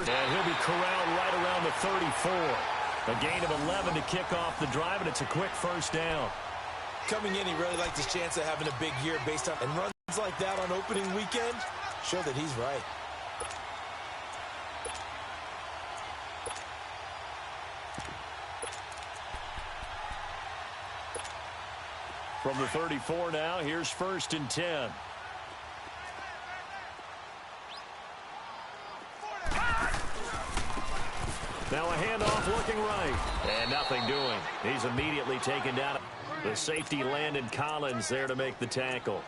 first. And he'll be corralled right around the 34. A gain of 11 to kick off the drive, and it's a quick first down. Coming in, he really liked his chance of having a big year based on, and runs like that on opening weekend show that he's right. From the 34 now, here's 1st and 10. Now a handoff looking right. And nothing doing. He's immediately taken down. The safety Landon Collins there to make the tackle.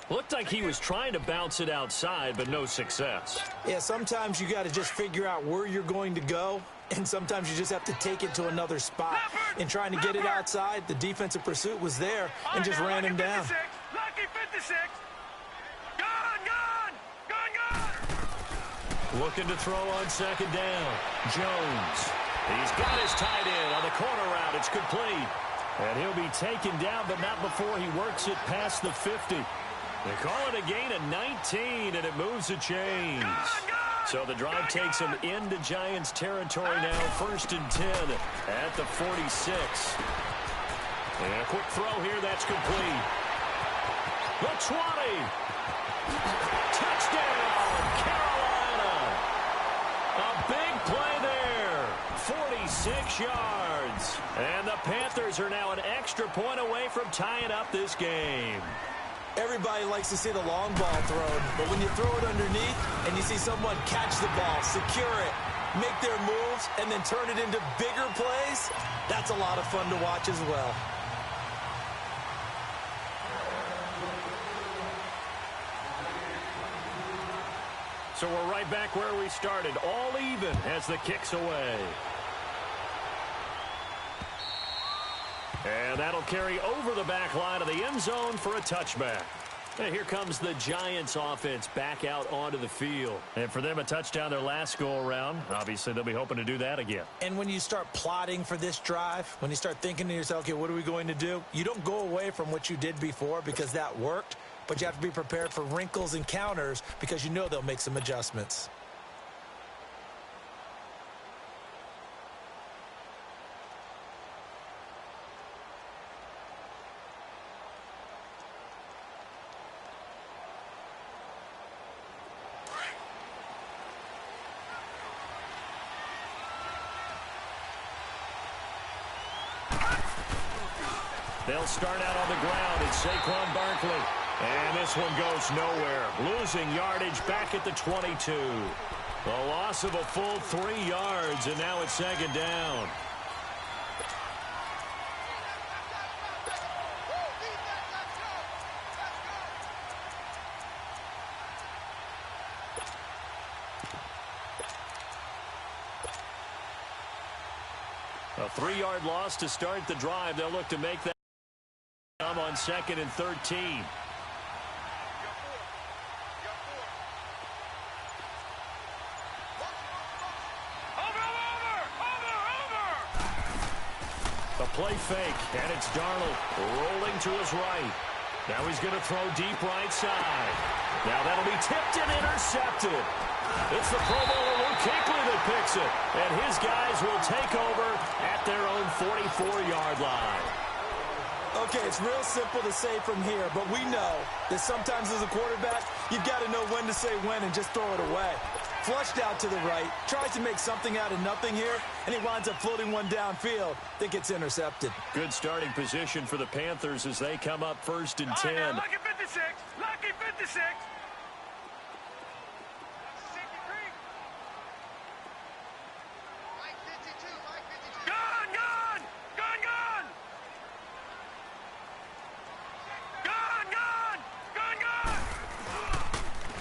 Looked like he was trying to bounce it outside, but no success. Yeah, sometimes you got to just figure out where you're going to go, and sometimes you just have to take it to another spot. In trying to get it outside, the defensive pursuit was there and just ran him down. Lucky 56. Gone. Looking to throw on 2nd down. Jones. He's got his tight end on the corner route. It's complete. And he'll be taken down, but not before he works it past the 50. They call it a gain of 19, and it moves the chains. So the drive takes him into Giants territory now, 1st and 10 at the 46. And a quick throw here, that's complete. The 20. Touchdown, Carolina. A big play there, 46 yards. And the Panthers are now an extra point away from tying up this game. Everybody likes to see the long ball thrown, but when you throw it underneath and you see someone catch the ball, secure it, make their moves, and then turn it into bigger plays, that's a lot of fun to watch as well. So we're right back where we started, all even as the kick's away. And that'll carry over the back line of the end zone for a touchback. And here comes the Giants offense back out onto the field. And for them, a touchdown their last go-around. Obviously, they'll be hoping to do that again. And when you start plotting for this drive, when you start thinking to yourself, okay, what are we going to do? You don't go away from what you did before because that worked, but you have to be prepared for wrinkles and counters because you know they'll make some adjustments. They'll start out on the ground. It's Saquon Barkley. And this one goes nowhere. Losing yardage back at the 22. A loss of a full 3 yards, and now it's 2nd down. A 3-yard loss to start the drive. They'll look to make that on 2nd and 13. A play fake, and it's Darnold rolling to his right. Now he's going to throw deep right side. Now that'll be tipped and intercepted. It's the Pro Bowler Luke Kuechly that picks it, and his guys will take over at their own 44-yard line. Okay, it's real simple to say from here, but we know that sometimes as a quarterback, you've got to know when to say when and just throw it away. Flushed out to the right, tries to make something out of nothing here, and he winds up floating one downfield that gets intercepted. Good starting position for the Panthers as they come up 1st and 10. Now, lucky 56. Lucky 56.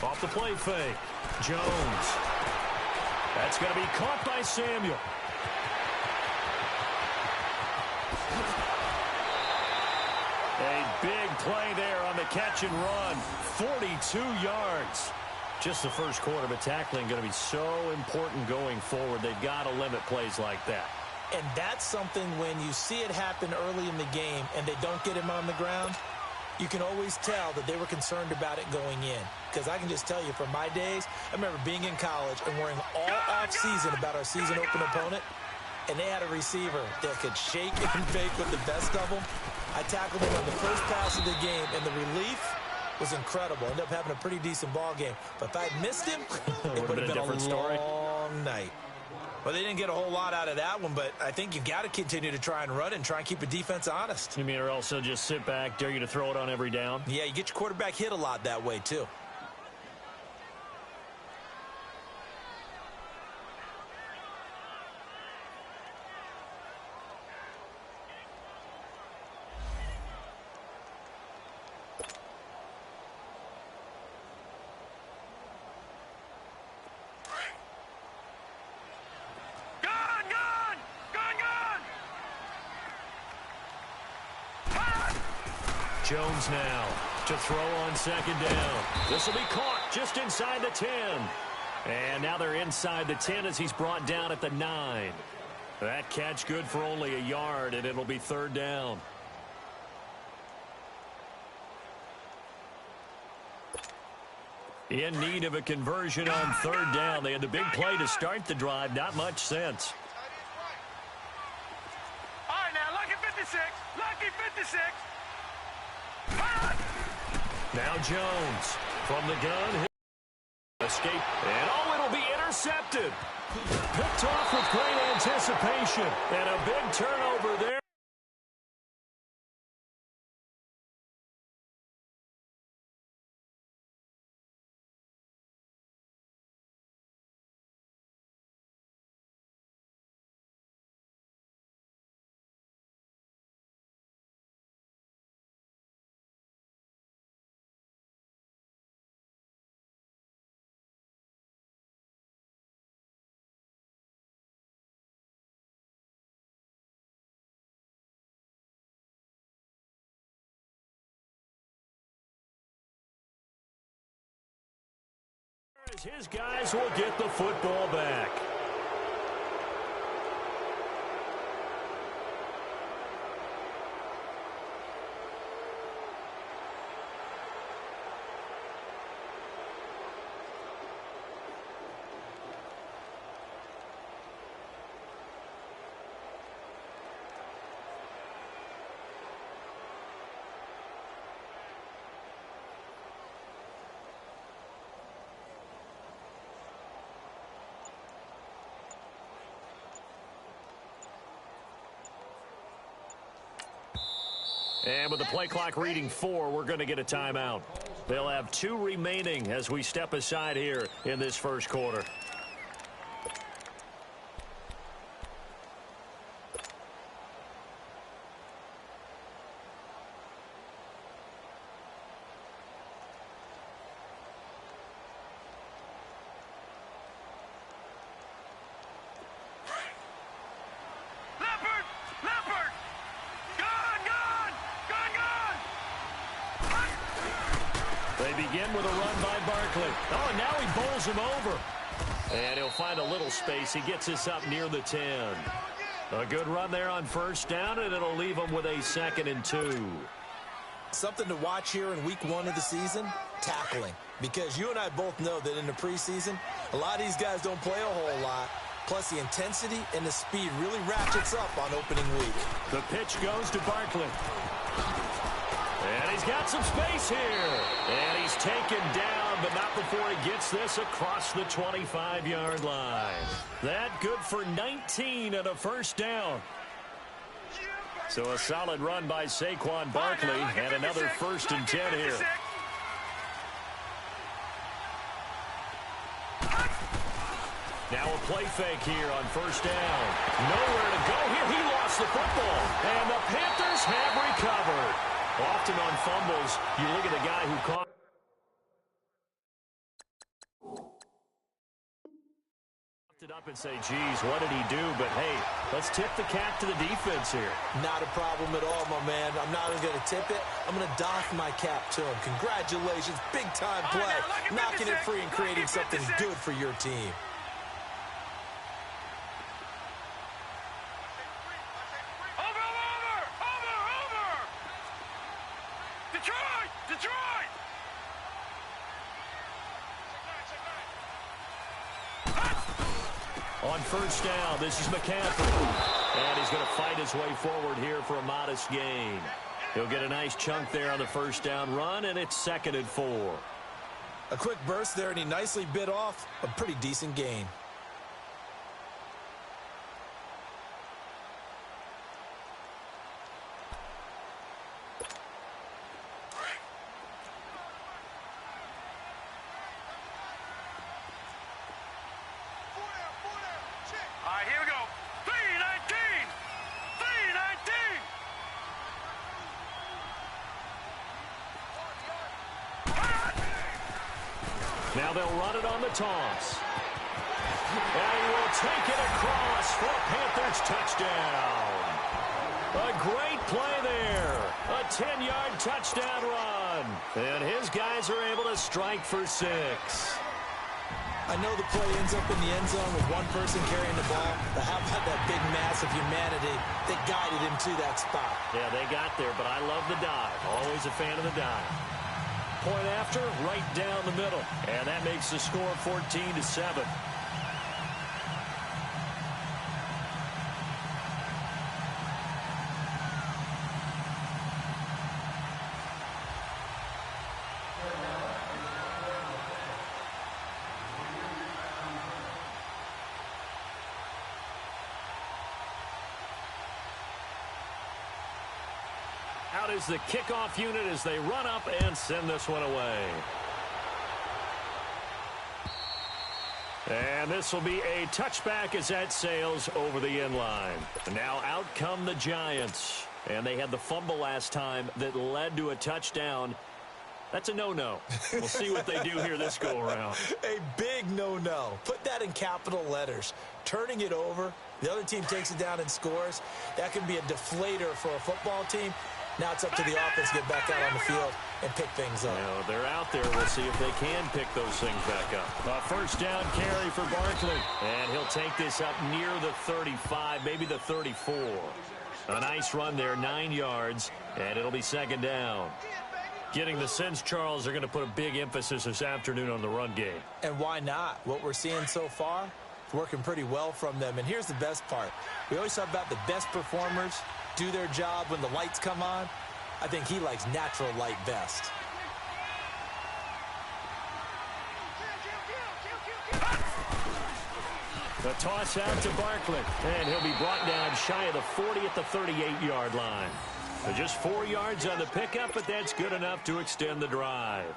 Off the play fake. Jones. That's going to be caught by Samuel. A big play there on the catch and run. 42 yards. Just the first quarter, but tackling going to be so important going forward. They've got to limit plays like that. And that's something when you see it happen early in the game and they don't get him on the ground, You can always tell that they were concerned about it going in. Because I can just tell you from my days, I remember being in college and worrying all off-season about our season open opponent, and they had a receiver that could shake and bake with the best of them. I tackled him on the first pass of the game, and the relief was incredible. Ended up having a pretty decent ball game. But if I had missed him, it would have been a long night. Well, they didn't get a whole lot out of that one, but I think you've got to continue to try and run and try and keep the defense honest. You mean or also just sit back, dare you to throw it on every down? Yeah, you get your quarterback hit a lot that way, too. Jones now to throw on second down. This will be caught just inside the 10. And now they're inside the 10 as he's brought down at the 9. That catch good for only a yard, and it'll be third down. In need of a conversion on third down. They had the big play to start the drive. Not much sense. All right, now, lucky 56. Lucky 56. Now Jones from the gun. Escape. And it'll be intercepted. Picked off with great anticipation. And a big turnover there. His guys will get the football back. And with the play clock reading 4, we're going to get a timeout. They'll have 2 remaining as we step aside here in this first quarter. With a run by Barkley. Oh, and now he bowls him over. And he'll find a little space. He gets us up near the 10. A good run there on first down, and it'll leave him with a 2nd and 2. Something to watch here in week 1 of the season, tackling. Because you and I both know that in the preseason, a lot of these guys don't play a whole lot. Plus, the intensity and the speed really ratchets up on opening week. The pitch goes to Barkley. And he's got some space here. And he's taken down, but not before he gets this across the 25-yard line. That good for 19 and a first down. So a solid run by Saquon Barkley and another 1st and 10 here. Now a play fake here on first down. Nowhere to go here. He lost the football. And the Panthers have recovered. Often on fumbles, you look at the guy who caught it up and say, geez, what did he do? But, hey, let's tip the cap to the defense here. Not a problem at all, my man. I'm not even going to tip it. I'm going to doff my cap to him. Congratulations. Big-time play. Knocking it free and creating something good for your team. Detroit! Detroit! On first down, this is McCaffrey. And he's going to fight his way forward here for a modest gain. He'll get a nice chunk there on the first down run, and it's 2nd and 4. A quick burst there, and he nicely bit off a pretty decent gain. All right, here we go. 319! 319! Now they'll run it on the toss. And he will take it across for a Panthers touchdown. A great play there. A 10-yard touchdown run. And his guys are able to strike for 6. I know the play ends up in the end zone with one person carrying the ball, but how about that big mass of humanity that guided him to that spot? Yeah, they got there, but I love the dive. Always a fan of the dive. Point after, right down the middle. And that makes the score 14-7. Out is the kickoff unit as they run up and send this one away. And this will be a touchback as that sails over the end line. Now out come the Giants. And they had the fumble last time that led to a touchdown. That's a no-no. We'll see what they do here this go-around. A big no-no. Put that in capital letters. Turning it over, the other team takes it down and scores. That can be a deflator for a football team. Now it's up to the offense to get back out on the field and pick things up. You know, they're out there. We'll see if they can pick those things back up. A first down carry for Barkley. And he'll take this up near the 35, maybe the 34. A nice run there, 9 yards, and it'll be 2nd down. Getting the sense, Charles, they're going to put a big emphasis this afternoon on the run game. And why not? What we're seeing so far, it's working pretty well from them. And here's the best part. We always talk about the best performers do their job when the lights come on. I think he likes natural light best. The toss out to Barkley, and he'll be brought down shy of the 40 at the 38-yard line. Just 4 yards on the pickup, but that's good enough to extend the drive.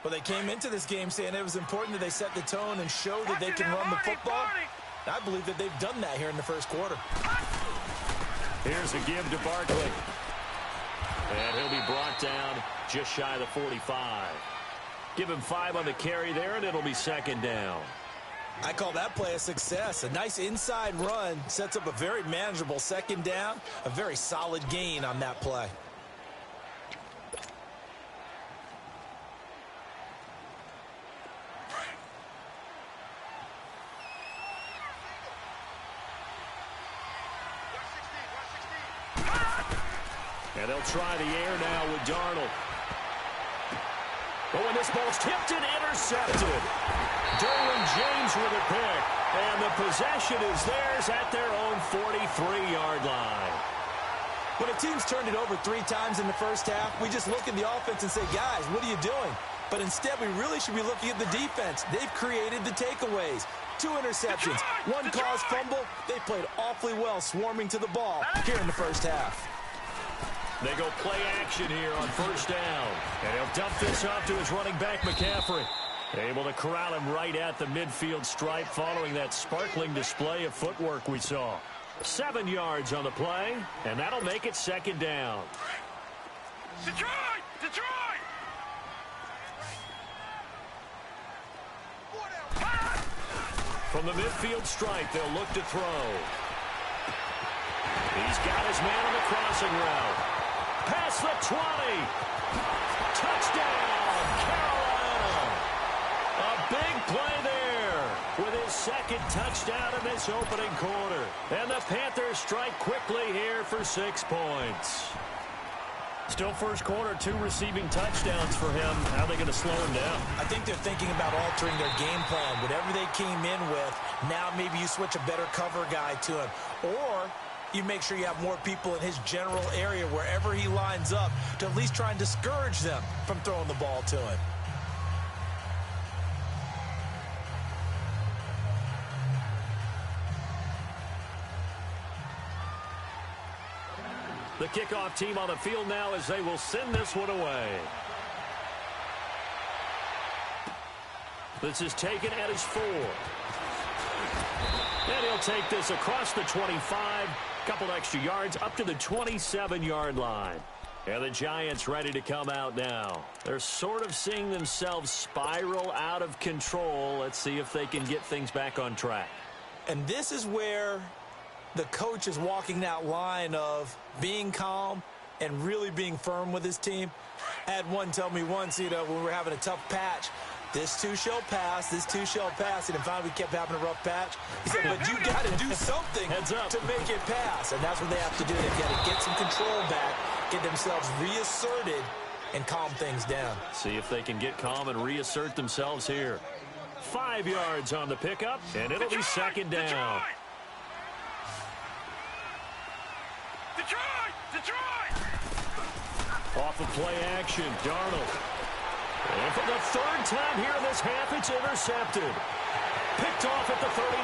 Well, they came into this game saying it was important that they set the tone and show that they can run the football. I believe that they've done that here in the first quarter. Here's a give to Barkley. And he'll be brought down just shy of the 45. Give him 5 on the carry there, and it'll be 2nd down. I call that play a success. A nice inside run sets up a very manageable 2nd down. A very solid gain on that play. And they'll try the air now with Darnold. But when this ball's tipped and intercepted. Derwin James with a pick. And the possession is theirs at their own 43-yard line. When a team's turned it over 3 times in the first half, we just look at the offense and say, guys, what are you doing? But instead, we really should be looking at the defense. They've created the takeaways. 2 interceptions, 1 caused fumble. They played awfully well swarming to the ball here in the first half. They go play action here on first down. And he'll dump this off to his running back, McCaffrey. Able to corral him right at the midfield stripe following that sparkling display of footwork we saw. 7 yards on the play, and that'll make it 2nd down. Detroit! Detroit! From the midfield stripe, they'll look to throw. He's got his man on the crossing route. Past the 20. Touchdown, Carolina. A big play there with his 2nd touchdown in this opening quarter. And the Panthers strike quickly here for 6 points. Still first quarter, 2 receiving touchdowns for him. How are they going to slow him down? I think they're thinking about altering their game plan. Whatever they came in with, now maybe you switch a better cover guy to him. Or you make sure you have more people in his general area wherever he lines up to at least try and discourage them from throwing the ball to him. The kickoff team on the field now as they will send this one away. This is taken at his 4. And he'll take this across the 25. Couple extra yards up to the 27-yard line. And the Giants ready to come out now. They're sort of seeing themselves spiral out of control. Let's see if they can get things back on track. And this is where the coach is walking that line of being calm and really being firm with his team. I had one tell me once, when we were having a tough patch, this too shall pass, this too shall pass. And finally we kept having a rough patch. He said, but you got to do something to make it pass. And that's what they have to do. They've got to get some control back, get themselves reasserted, and calm things down. See if they can get calm and reassert themselves here. 5 yards on the pickup, and it'll be second down. Detroit! Off of play action, Darnold. And for the 3rd time here in this half, it's intercepted. Picked off at the 39.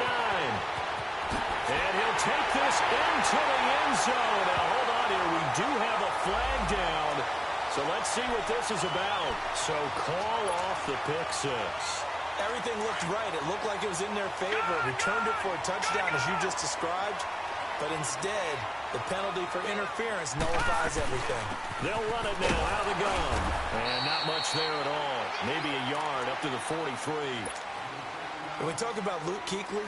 And he'll take this into the end zone. Now, hold on here. We do have a flag down. So let's see what this is about. So call off the pick 6. Everything looked right. It looked like it was in their favor. Returned it for a touchdown, as you just described. But instead, the penalty for interference nullifies everything. They'll run it now out of the gun. And not much there at all. Maybe a yard up to the 43. When we talk about Luke Kuechly,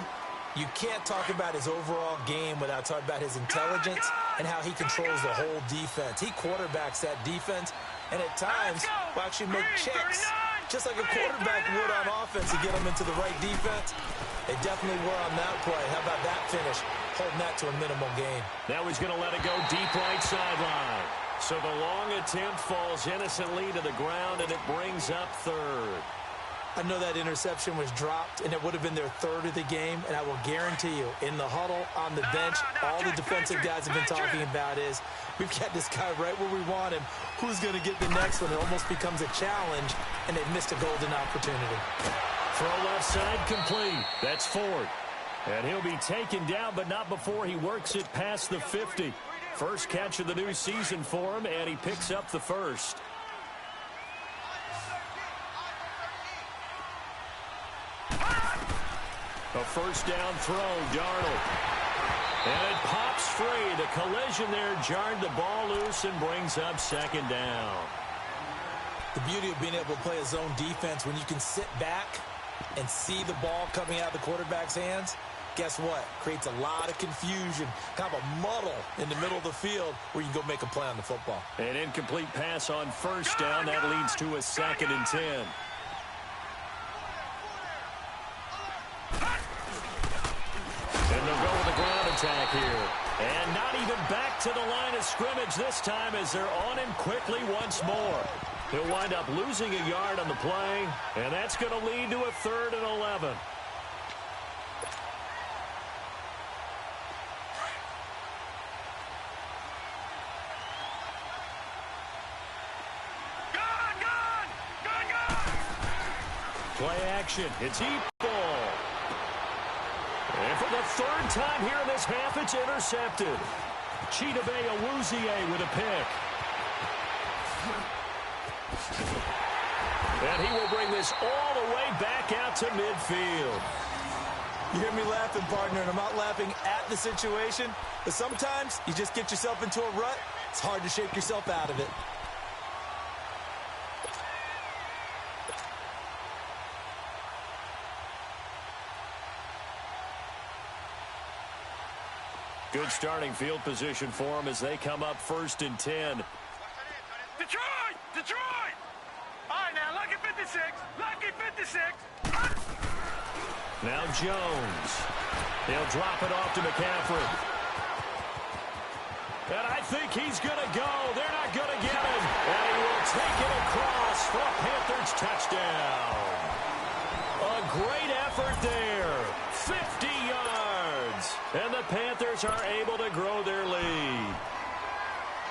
you can't talk about his overall game without talking about his intelligence and how he controls the whole defense. He quarterbacks that defense, and at times will actually make checks, just like a quarterback would on offense to get them into the right defense. They definitely were on that play. How about that finish? Holding that to a minimal gain. Now he's going to let it go deep right sideline. So the long attempt falls innocently to the ground, and it brings up 3rd. I know that interception was dropped, and it would have been their 3rd of the game, and I will guarantee you, in the huddle, on the bench, all the defensive guys have been talking about is, we've got this guy right where we want him. Who's going to get the next one? It almost becomes a challenge, and they missed a golden opportunity. Throw left side complete. That's Ford. And he'll be taken down, but not before he works it past the 50. First catch of the new season for him, and he picks up the 1st. A first down throw, Darnold. And it pops free. The collision there jarred the ball loose and brings up 2nd down. The beauty of being able to play a zone defense when you can sit back and see the ball coming out of the quarterback's hands, guess what? Creates a lot of confusion, kind of a muddle in the middle of the field where you can go make a play on the football. An incomplete pass on first down. That leads to a 2nd and 10. And they'll go with a ground attack here. And not even back to the line of scrimmage this time as they're on him quickly once more. He'll wind up losing a yard on the play, and that's going to lead to a 3rd and 11. Play action. It's deep ball. And for the 3rd time here in this half, it's intercepted. Chidobe Awuzie with a pick. And he will bring this all the way back out to midfield. You hear me laughing, partner, and I'm not laughing at the situation, but sometimes you just get yourself into a rut. It's hard to shake yourself out of it. Good starting field position for them as they come up 1st and 10. Detroit! All right, now, lucky 56. Lucky 56. Now Jones. He'll drop it off to McCaffrey. And I think he's going to go. They're not going to get it. touchdown. A great effort there. 50 yards. And the Panthers are able to grow their lead.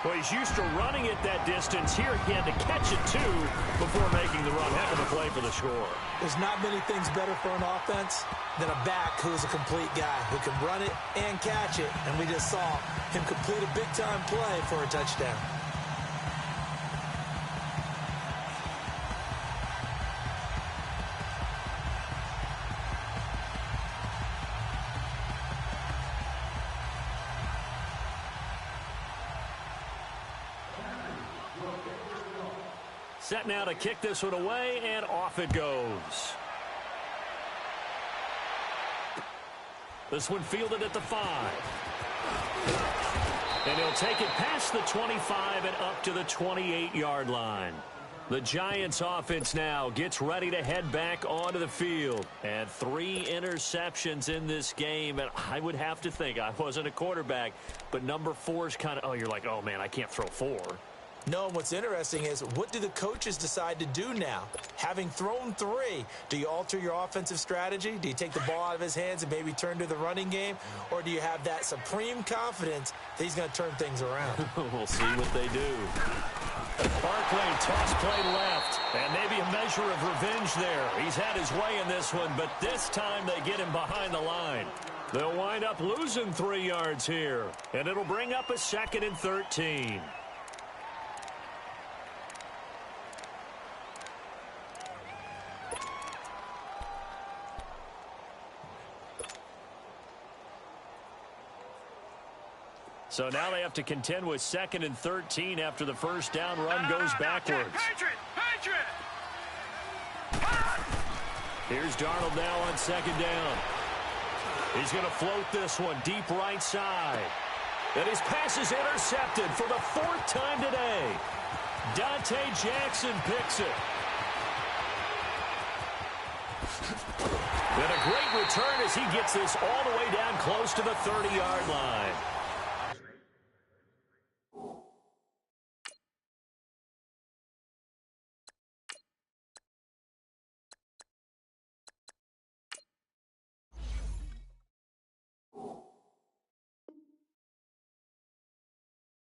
Well, he's used to running it that distance. Here he had to catch it, too, before making the run. Heck of a play for the score. There's not many things better for an offense than a back who's a complete guy who can run it and catch it. And we just saw him complete a big-time play for a touchdown. Set now to kick this one away, and off it goes. This one fielded at the 5. And he'll take it past the 25 and up to the 28-yard line. The Giants offense now gets ready to head back onto the field. And 3 interceptions in this game. And I would have to think, I wasn't a quarterback, but number 4 is kind of, oh, you're like, oh, man, I can't throw 4. No, and what's interesting is, what do the coaches decide to do now? Having thrown 3, do you alter your offensive strategy? Do you take the ball out of his hands and maybe turn to the running game? Or do you have that supreme confidence that he's going to turn things around? We'll see what they do. Barkley, toss play left, and maybe a measure of revenge there. He's had his way in this one, but this time they get him behind the line. They'll wind up losing 3 yards here, and it'll bring up a 2nd and 13. So now they have to contend with 2nd and 13 after the first down run goes backwards. Patriot! Here's Darnold now on 2nd down. He's going to float this one deep right side. And his pass is intercepted for the 4th time today. Dante Jackson picks it. And a great return as he gets this all the way down close to the 30-yard line.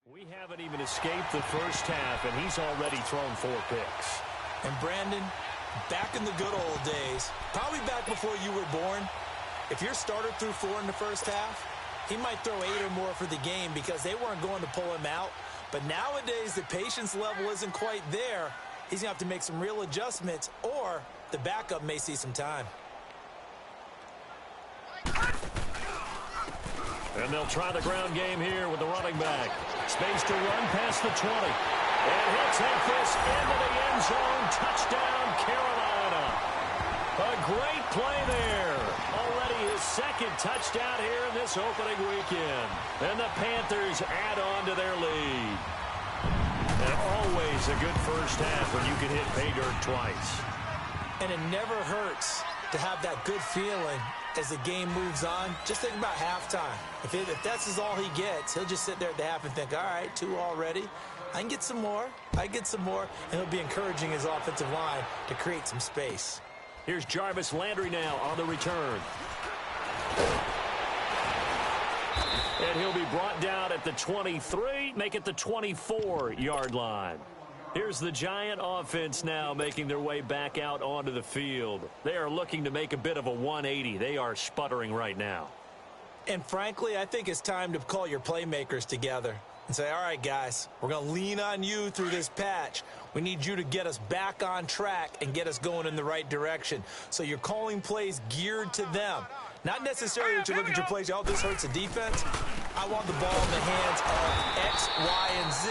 We haven't even escaped the first half, and he's already thrown 4 picks. And Brandon, back in the good old days, probably back before you were born, if your starter threw 4 in the first half, he might throw 8 or more for the game because they weren't going to pull him out. But nowadays, the patience level isn't quite there. He's going to have to make some real adjustments, or the backup may see some time. And they'll try the ground game here with the running back. Space to run past the 20. And he'll take this into the end zone. Touchdown, Carolina. A great play there. Already his 2nd touchdown here in this opening weekend. And the Panthers add on to their lead. And always a good first half when you can hit pay dirt twice. And it never hurts to have that good feeling as the game moves on. Just think about halftime. If that's all he gets, he'll just sit there at the half and think, all right, 2 already. I can get some more. I get some more. And he'll be encouraging his offensive line to create some space. Here's Jarvis Landry now on the return. And he'll be brought down at the 23, make it the 24-yard line. Here's the Giant offense now making their way back out onto the field. They are looking to make a bit of a 180. They are sputtering right now. And frankly, I think it's time to call your playmakers together and say, all right, guys, we're going to lean on you through this patch. We need you to get us back on track and get us going in the right direction. So you're calling plays geared to them. Not necessarily that you look at your plays, oh, this hurts the defense. I want the ball in the hands of X, Y, and Z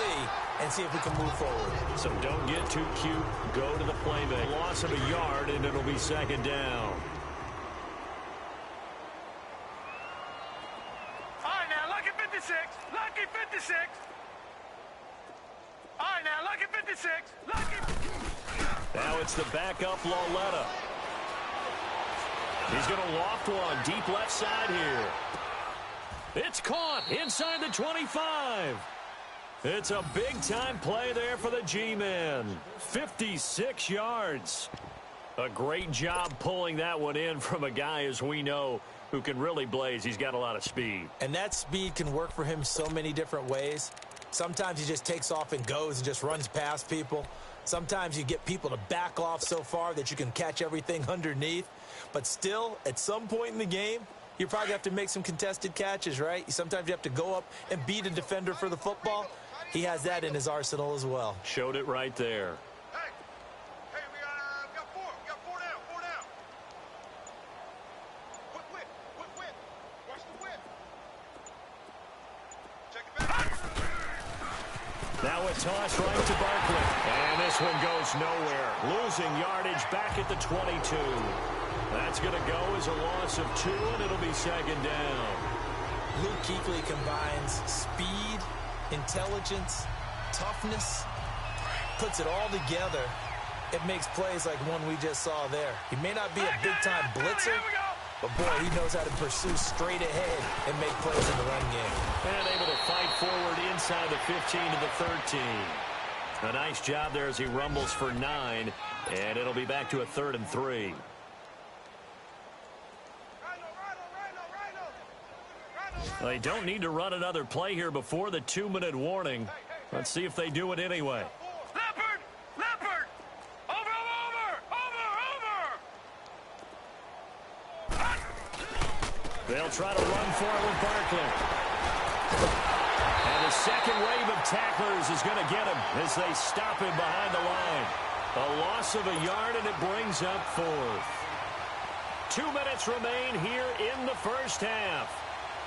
and see if we can move forward. So don't get too cute. Go to the playmaker. Loss of a yard, and it'll be 2nd down. All right, now, lucky 56. Lucky 56. All right, now, lucky 56. Lucky. Now it's the backup Lauletta. He's going to loft one deep left side here. It's caught inside the 25. It's a big-time play there for the G-men. 56 yards. A great job pulling that one in from a guy, as we know, who can really blaze. He's got a lot of speed. And that speed can work for him so many different ways. Sometimes he just takes off and goes and just runs past people. Sometimes you get people to back off so far that you can catch everything underneath. But still, at some point in the game, you probably have to make some contested catches, right? Sometimes you have to go up and beat a defender for the football. He has that in his arsenal as well. Showed it right there. Hey, we got four. We got four down. Whip. Watch the whip. Check it back. Now a toss right to Barkley. And this one goes nowhere. Losing yardage back at the 22. That's going to go as a loss of 2, and it'll be second down. Luke Kuechly combines speed, intelligence, toughness, puts it all together. It makes plays like one we just saw there. He may not be a big-time blitzer, but boy, he knows how to pursue straight ahead and make plays in the run game. And able to fight forward inside the 15 to the 13. A nice job there as he rumbles for 9, and it'll be back to a 3rd and 3. They don't need to run another play here before the 2-minute warning. Let's see if they do it anyway. Leopard! Over! They'll try to run for it with Barkley. And the second wave of tacklers is going to get him as they stop him behind the line. A loss of a yard, and it brings up 4th. 2 minutes remain here in the first half.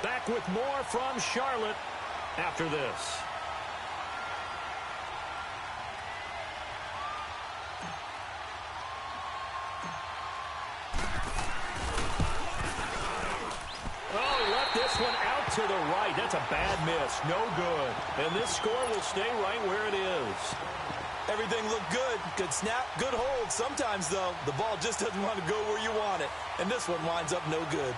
Back with more from Charlotte after this. Oh, he left this one out to the right. That's a bad miss. No good. And this score will stay right where it is. Everything looked good. Good snap, good hold. Sometimes, though, the ball just doesn't want to go where you want it. And this one winds up no good.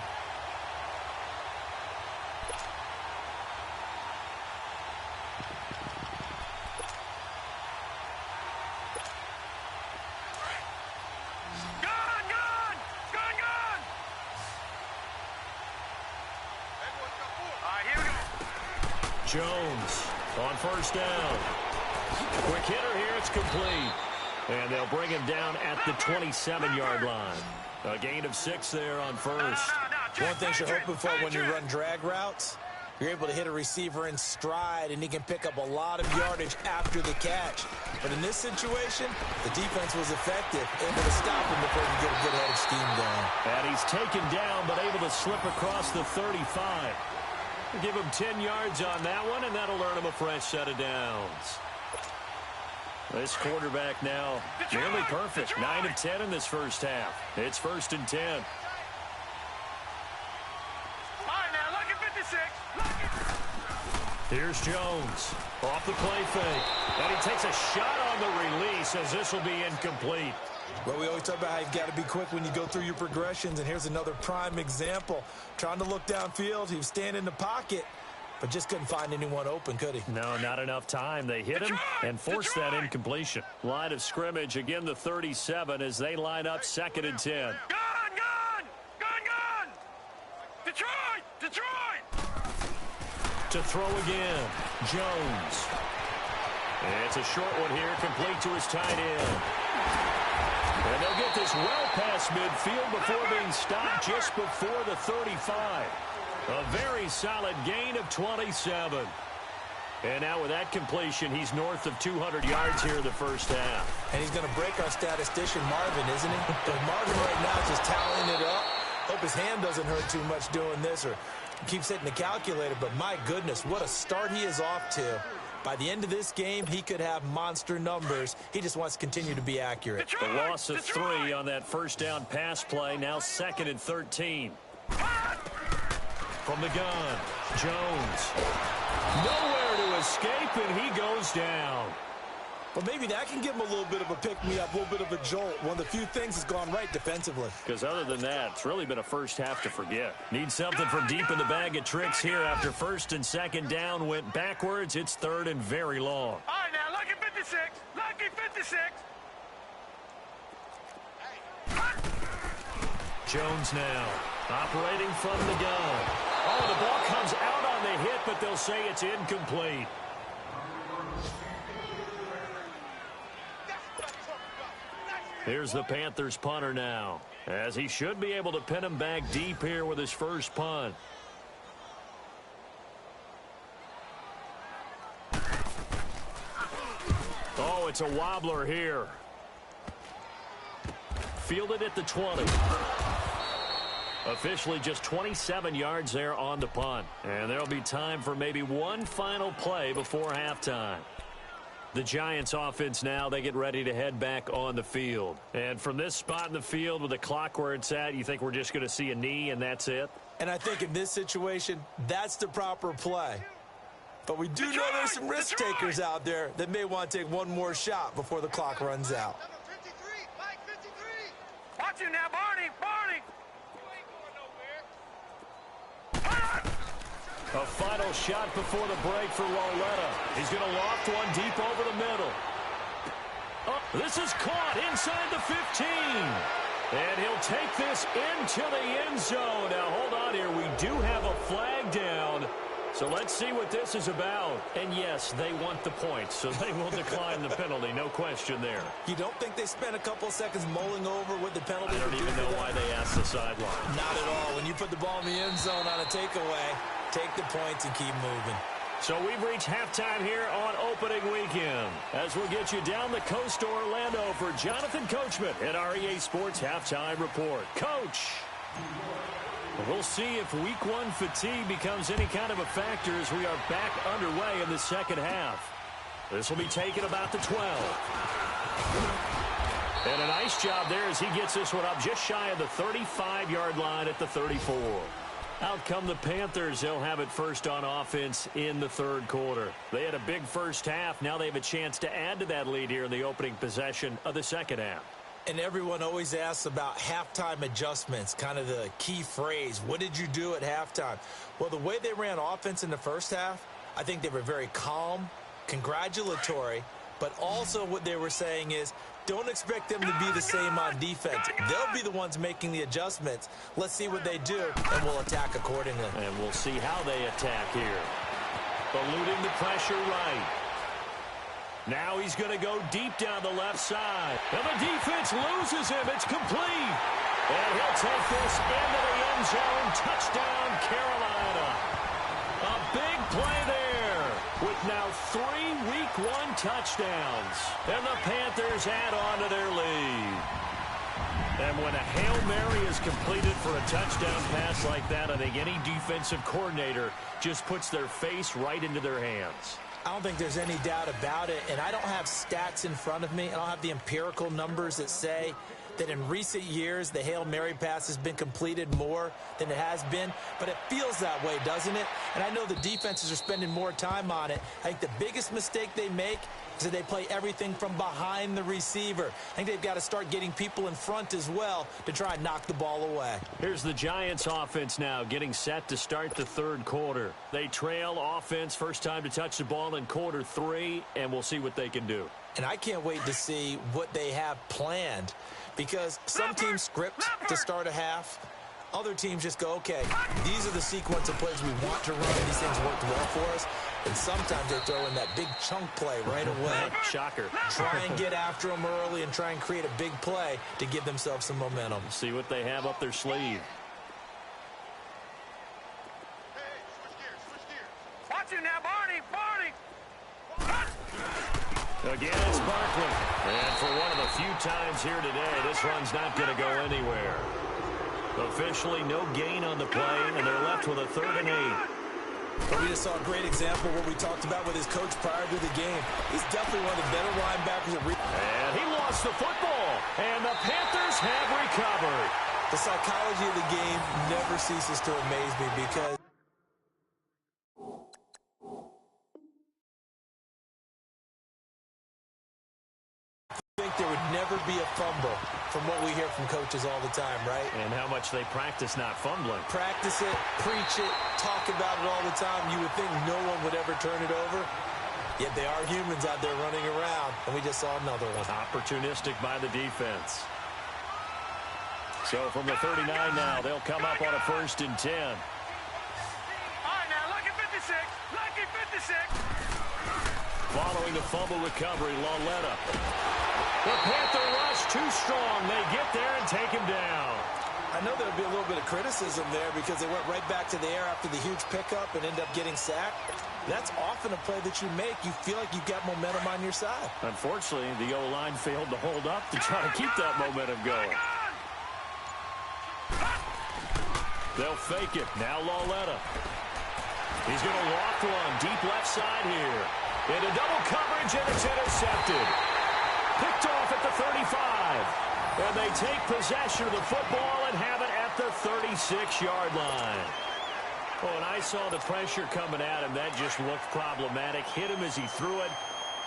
Jones on first down. Quick hitter here. It's complete. And they'll bring him down at the 27-yard line. A gain of 6 there on first. One thing you're hoping for when you run drag routes, you're able to hit a receiver in stride, and he can pick up a lot of yardage after the catch. But in this situation, the defense was effective, able to stop him before he could get a good head of steam going. And he's taken down, but able to slip across the 35. Give him 10 yards on that one, and that'll earn him a fresh set of downs. This quarterback now nearly perfect. 9 of 10 in this first half. It's 1st and 10. All right, now, look at 56. Here's Jones off the play fake. And he takes a shot on the release as this will be incomplete. Well, we always talk about how you've got to be quick when you go through your progressions, and here's another prime example. Trying to look downfield, he was standing in the pocket, but just couldn't find anyone open, could he? No, not enough time. They hit him and forced that incompletion. Line of scrimmage, again the 37 as they line up 2nd and 10. Gun! Detroit! To throw again, Jones. It's a short one here, complete to his tight end. And they'll get this well past midfield before being stopped just before the 35. A very solid gain of 27. And now with that completion, he's north of 200 yards here in the first half. And he's going to break our statistician, Marvin, isn't he? But Marvin right now is just tallying it up. Hope his hand doesn't hurt too much doing this or keeps hitting the calculator. But my goodness, what a start he is off to. By the end of this game, he could have monster numbers. He just wants to continue to be accurate. The loss of 3 on that first down pass play, now 2nd and 13. From the gun, Jones. Nowhere to escape, and he goes down. But maybe that can give him a little bit of a pick-me-up, a little bit of a jolt. One of the few things that's gone right defensively. Because other than that, it's really been a first half to forget. Need something from deep in the bag of tricks here after first and second down went backwards. It's third and very long. All right, now, lucky 56. Lucky 56. Jones now operating from the gun. Oh, the ball comes out on the hit, but they'll say it's incomplete. Here's the Panthers punter now, as he should be able to pin him back deep here with his first punt. Oh, it's a wobbler here. Fielded at the 20. Officially just 27 yards there on the punt. And there'll be time for maybe one final play before halftime. The Giants offense now, they get ready to head back on the field. And from this spot in the field with the clock where it's at, you think we're just going to see a knee and that's it? And I think in this situation, that's the proper play. But we do know there's some risk takers out there that may want to take one more shot before the clock runs out. Watch him now, Barney. Barney. A final shot before the break for Roletta. He's going to loft one deep over the middle. Oh, this is caught inside the 15. And he'll take this into the end zone. Now, hold on here. We do have a flag down. So let's see what this is about. And, yes, they want the points, so they will decline the penalty. No question there. You don't think they spent a couple of seconds mulling over what the penalty I don't even know why they asked the sideline. Not at all. When you put the ball in the end zone on a takeaway, take the points and keep moving. So we've reached halftime here on opening weekend. As we'll get you down the coast to Orlando for Jonathan Coachman at our EA Sports Halftime Report. Coach! We'll see if week one fatigue becomes any kind of a factor as we are back underway in the second half. This will be taken about the 12. And a nice job there as he gets this one up just shy of the 35-yard line at the 34. Out come the Panthers. They'll have it first on offense in the third quarter. They had a big first half. Now they have a chance to add to that lead here in the opening possession of the second half. And everyone always asks about halftime adjustments, kind of the key phrase. What did you do at halftime? Well, the way they ran offense in the first half, I think they were very calm, congratulatory, but also what they were saying is don't expect them to be the same on defense. They'll be the ones making the adjustments. Let's see what they do, and we'll attack accordingly. And we'll see how they attack here. Eluding the pressure right. Now he's going to go deep down the left side. And the defense loses him. It's complete. And he'll take this into the end zone. Touchdown, Carolina. A big play there with now 3 week one touchdowns. And the Panthers add on to their lead. And when a Hail Mary is completed for a touchdown pass like that, I think any defensive coordinator just puts their face right into their hands. I don't think there's any doubt about it, and I don't have stats in front of me. I don't have the empirical numbers that say that in recent years the Hail Mary pass has been completed more than it has been, but it feels that way, doesn't it? And I know the defenses are spending more time on it. I think the biggest mistake they make is that they play everything from behind the receiver. I think they've got to start getting people in front as well to try and knock the ball away. Here's the Giants offense now getting set to start the third quarter. They trail offense, first time to touch the ball in quarter 3, and we'll see what they can do. And I can't wait to see what they have planned, because some teams script to start a half. Other teams just go, okay, these are the sequence of plays we want to run. These things worked well for us. And sometimes they throw in that big chunk play right away. Shocker. Try and get after them early and try and create a big play to give themselves some momentum. See what they have up their sleeve. Watch him now, Barney. Barney. Again, it's Barkley. And for one of the few times here today, this run's not going to go anywhere. Officially no gain on the play, and they're left with a 3rd and 8. But we just saw a great example of what we talked about with his coach prior to the game. He's definitely one of the better linebackers. And he lost the football, and the Panthers have recovered. The psychology of the game never ceases to amaze me, because never be a fumble from what we hear from coaches all the time, right? And how much they practice not fumbling. Practice it, preach it, talk about it all the time. You would think no one would ever turn it over. Yet they are humans out there running around, and we just saw another one. Opportunistic by the defense. So from the 39 now, they'll come up on a 1st and 10. All right, now, lucky 56. Lucky 56. Following the fumble recovery, Lauletta. The Panther rush too strong. They get there and take him down. I know there'll be a little bit of criticism there because they went right back to the air after the huge pickup and end up getting sacked. That's often a play that you make. You feel like you've got momentum on your side. Unfortunately, the O-line failed to hold up to try to keep that momentum going. They'll fake it. Now Lauletta. He's going to walk one. Deep left side here. Into double coverage, and it's intercepted. Picked off at the 35. And they take possession of the football and have it at the 36-yard line. Oh, and I saw the pressure coming at him. That just looked problematic. Hit him as he threw it,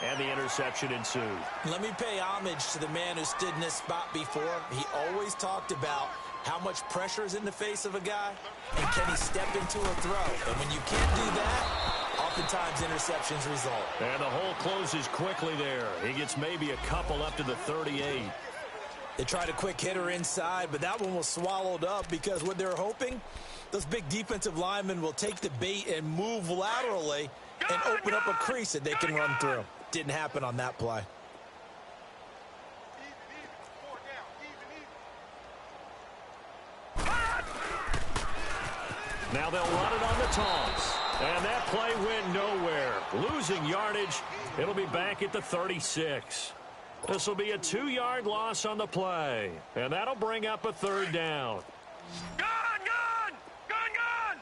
and the interception ensued. Let me pay homage to the man who stood in this spot before. He always talked about how much pressure is in the face of a guy, and can he step into a throw. And when you can't do that, oftentimes interceptions result. And the hole closes quickly there. He gets maybe a couple up to the 38. They tried a quick hitter inside, but that one was swallowed up because what they're hoping, those big defensive linemen will take the bait and move laterally and open up a crease that they can run through. Didn't happen on that play. Now they'll run it on the toss. And that play went nowhere. Losing yardage. It'll be back at the 36. This will be a 2-yard loss on the play. And that'll bring up a 3rd down. Gun! Gun! Gun! Gun!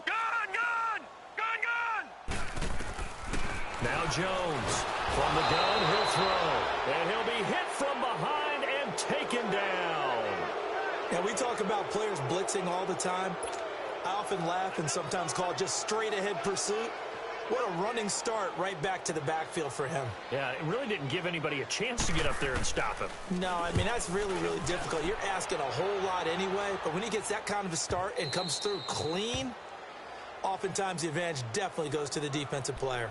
Gun! Gun! Gun! Gun! Now Jones. From the gun, he'll throw. And he'll be hit from behind and taken down. And we talk about players blitzing all the time. I often laugh and sometimes call it just straight-ahead pursuit. What a running start right back to the backfield for him. Yeah, it really didn't give anybody a chance to get up there and stop him. No, I mean, that's really, really difficult. You're asking a whole lot anyway, but when he gets that kind of a start and comes through clean, oftentimes the advantage definitely goes to the defensive player.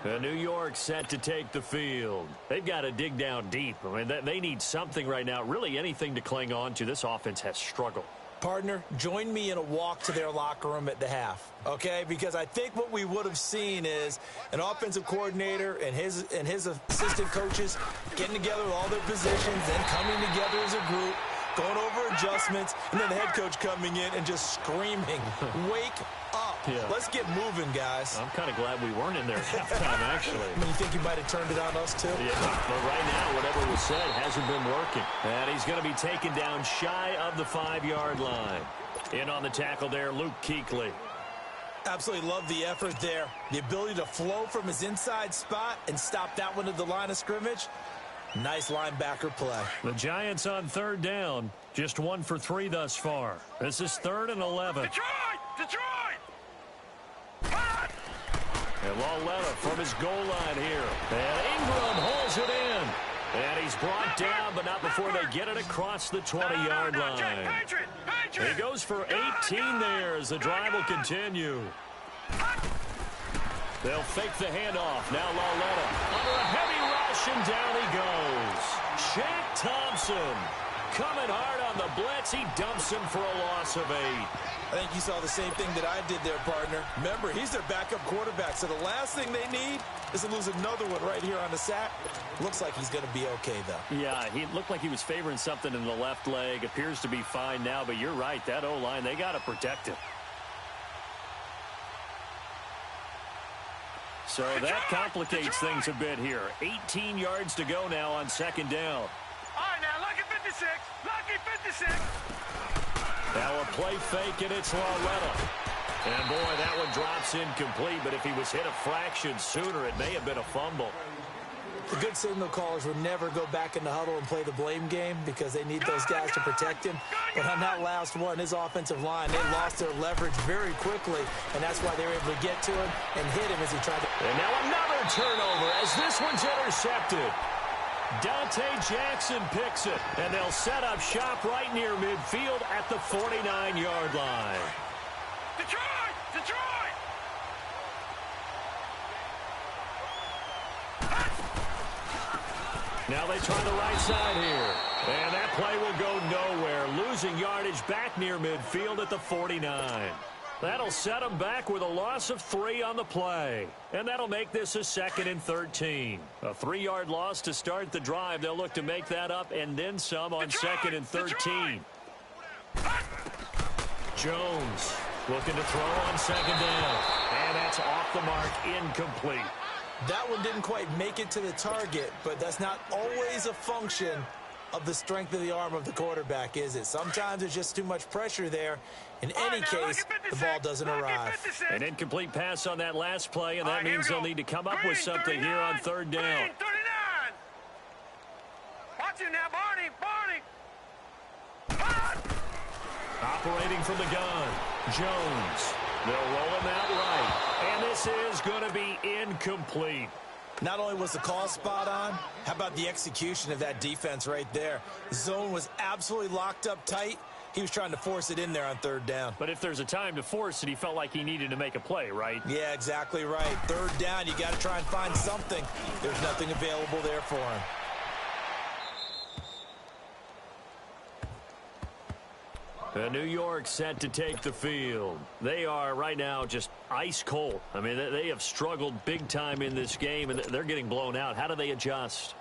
New York set to take the field. They've got to dig down deep. I mean, they need something right now, really anything to cling on to. This offense has struggled. Partner, join me in a walk to their locker room at the half, okay? Because I think what we would have seen is an offensive coordinator and his assistant coaches getting together with all their positions, then coming together as a group, going over adjustments, and then the head coach coming in and just screaming, wake up. Yeah. Let's get moving, guys. I'm kind of glad we weren't in there at halftime, actually. I mean, you think you might have turned it on us, too? Yeah, but right now, whatever was said hasn't been working. And he's going to be taken down shy of the 5-yard line. In on the tackle there, Luke Kuechly. Absolutely love the effort there. The ability to flow from his inside spot and stop that one at the line of scrimmage. Nice linebacker play. The Giants on 3rd down. Just 1 for 3 thus far. This is 3rd and 11. Detroit! Detroit! And Lauletta from his goal line here. And Ingram holds it in. And he's brought down, but not before they get it across the 20-yard line. He goes for 18 there as the drive will continue. They'll fake the handoff. Now Lauletta under a heavy rush, and down he goes. Shaq Thompson coming hard on the blitz. He dumps him for a loss of 8. I think you saw the same thing that I did there, partner. Remember, he's their backup quarterback, so the last thing they need is to lose another one right here on the sack. Looks like he's going to be okay, though. Yeah, he looked like he was favoring something in the left leg. Appears to be fine now, but you're right. That O-line, they got to protect him. So that complicates things a bit here. 18 yards to go now on 2nd down. All right, now, lucky 56. Lucky 56. Now a play fake, and it's Lauletta. And, boy, that one drops incomplete, but if he was hit a fraction sooner, it may have been a fumble. The good signal callers would never go back in the huddle and play the blame game because they need those guys to protect him. But on that last one, his offensive line, they lost their leverage very quickly, and that's why they were able to get to him and hit him as he tried to. And now another Another turnover as this one's intercepted. Dante Jackson picks it, and they'll set up shop right near midfield at the 49-yard line. Detroit! Detroit! Now they try the right side here. And that play will go nowhere, losing yardage back near midfield at the 49. That'll set them back with a loss of 3 on the play. And that'll make this a 2nd and 13. A 3-yard loss to start the drive. They'll look to make that up and then some on Detroit! 2nd and 13. Jones looking to throw on 2nd down. And that's off the mark, incomplete. That one didn't quite make it to the target, but that's not always a function of the strength of the arm of the quarterback, is it? Sometimes there's just too much pressure there. In any case, the ball doesn't arrive. An incomplete pass on that last play, and that means they'll need to come up with something here on 3rd down. Green, 39. Watch him now, Barney. Operating from the gun, Jones. They'll roll him out right, and this is going to be incomplete. Not only was the call spot on, how about the execution of that defense right there? The zone was absolutely locked up tight. He was trying to force it in there on 3rd down. But if there's a time to force it, he felt like he needed to make a play, right? Yeah, exactly right. 3rd down, you got to try and find something. There's nothing available there for him. New York set to take the field. They are right now just ice cold. I mean, they have struggled big time in this game, and they're getting blown out. How do they adjust?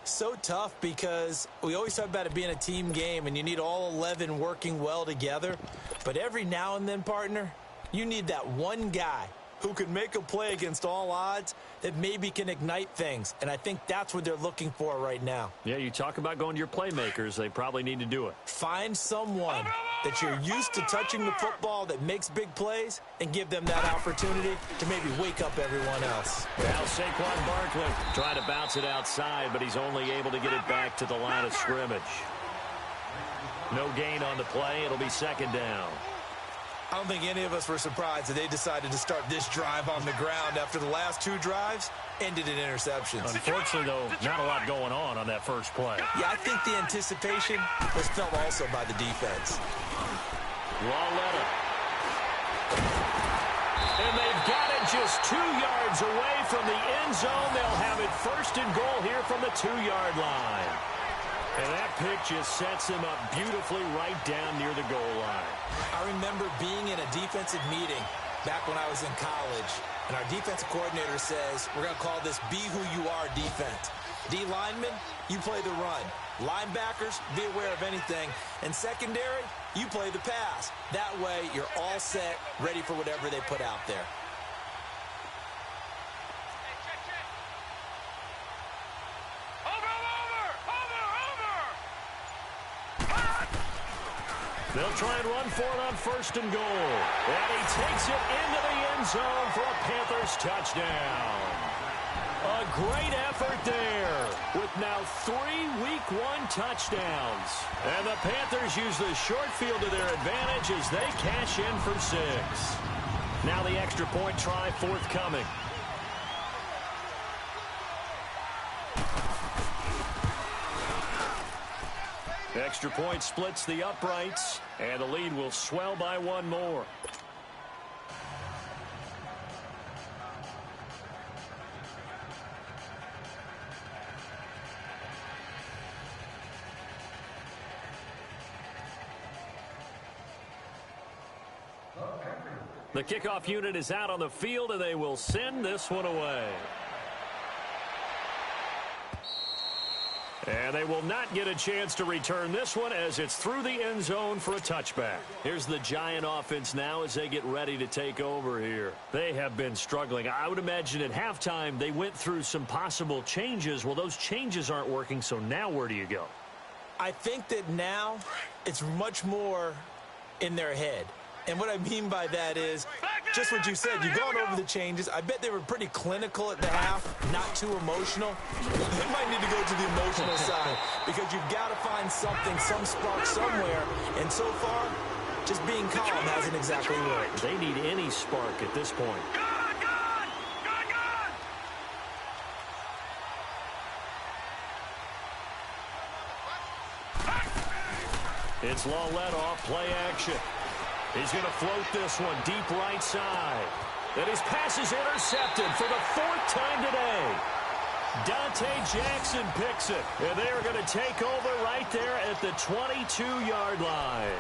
So tough because we always talk about it being a team game, and you need all 11 working well together. But every now and then, partner, you need that one guy who can make a play against all odds that maybe can ignite things. And I think that's what they're looking for right now. Yeah, you talk about going to your playmakers. They probably need to do it. Find someone that you're used to touching the football that makes big plays and give them that opportunity to maybe wake up everyone else. Now Saquon Barkley trying to bounce it outside, but he's only able to get it back to the line of scrimmage. No gain on the play. It'll be 2nd down. I don't think any of us were surprised that they decided to start this drive on the ground after the last 2 drives ended in interceptions. Unfortunately, though, not a lot going on that first play. Yeah, I think the anticipation was felt also by the defense. Lawletta. And they've got it just 2 yards away from the end zone. They'll have it 1st and goal here from the 2-yard line. And that pick just sets him up beautifully right down near the goal line. I remember being in a defensive meeting back when I was in college, and our defensive coordinator says, we're going to call this Be Who You Are defense. D linemen, you play the run. Linebackers, be aware of anything. And secondary, you play the pass. That way, you're all set, ready for whatever they put out there. They'll try and run for it on 1st and goal. And he takes it into the end zone for a Panthers touchdown. A great effort there with now 3 Week 1 touchdowns. And the Panthers use the short field to their advantage as they cash in for 6. Now the extra point try forthcoming. Extra point splits the uprights, and the lead will swell by 1 more. The kickoff unit is out on the field, and they will send this one away. And they will not get a chance to return this one as it's through the end zone for a touchback. Here's the Giant offense now as they get ready to take over here. They have been struggling. I would imagine at halftime they went through some possible changes. Well, those changes aren't working, so now where do you go? I think that now it's much more in their head. And what I mean by that is just what you said. You've gone over the changes. I bet they were pretty clinical at the half, not too emotional. They might need to go to the emotional side because you've got to find something, some spark somewhere. And so far, just being calm hasn't exactly worked. They need any spark at this point. It's Lauletta off play action. He's going to float this one deep right side. And his pass is intercepted for the 4th time today. Dante Jackson picks it. And they are going to take over right there at the 22-yard line.